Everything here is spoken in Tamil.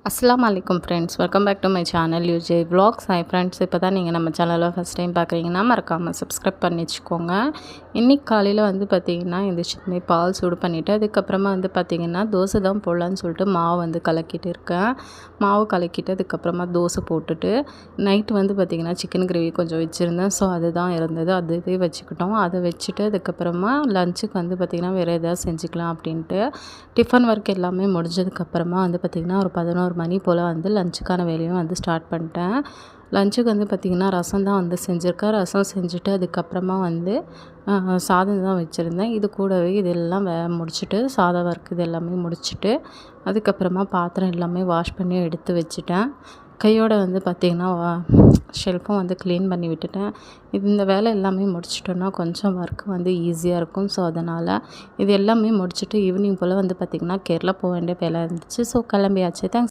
அஸ்ஸலாமு அலைக்கும் friends, welcome back to my channel UJ vlogs. Hi friends, இப்போ தான் நீங்கள் நம்ம சேனலில் ஃபஸ்ட் டைம் பார்க்குறீங்கன்னா மறக்காமல் சப்ஸ்கிரைப் பண்ணி வச்சுக்கோங்க. இன்றைக்கி காலையில் பார்த்திங்கன்னா எந்திரிச்சதுமே பால் சூடு பண்ணிவிட்டு அதுக்கப்புறமா பார்த்திங்கன்னா தோசை தான் போடலான்னு சொல்லிட்டு மாவு கலக்கிட்டு இருக்கேன். மாவு கலக்கிட்டு அதுக்கப்புறமா தோசை போட்டுட்டு நைட்டு பார்த்திங்கன்னா சிக்கன் கிரேவி கொஞ்சம் வச்சுருந்தேன். ஸோ அதுதான் இருந்தது, அதுவே வச்சுக்கிட்டோம். அதை வச்சுட்டு அதுக்கப்புறமா லஞ்சுக்கு பார்த்திங்கன்னா வேறு எதாவது செஞ்சுக்கலாம் அப்படின்ட்டு டிஃபன் ஒர்க் எல்லாமே முடிஞ்சதுக்கப்புறமா பார்த்திங்கன்னா ஒரு 11 மணி போல் லஞ்சுக்கான வேலையும் ஸ்டார்ட் பண்ணிட்டேன். லஞ்சுக்கு பார்த்திங்கன்னா ரசம் தான் செஞ்சுருக்கேன். ரசம் செஞ்சுட்டு அதுக்கப்புறமா சாதம் தான் வச்சுருந்தேன். இது கூடவே இதெல்லாம் முடிச்சுட்டு சாதம் ஒர்க் இது எல்லாமே முடிச்சுட்டு அதுக்கப்புறமா பாத்திரம் எல்லாமே வாஷ் பண்ணி எடுத்து வச்சுட்டேன். கையோடு பார்த்திங்கன்னா ஷெல்ஃபும் க்ளீன் பண்ணி விட்டுட்டேன். இந்த வேலை எல்லாமே முடிச்சிட்டோன்னா கொஞ்சம் ஒர்க்கு ஈஸியாக இருக்கும். ஸோ அதனால் இது எல்லாமே முடிச்சுட்டு ஈவினிங் போல் பார்த்திங்கன்னா கேரளா போக வேண்டிய வேலை இருந்துச்சு. ஸோ கிளம்பியாச்சு. தேங்க்ஸ்.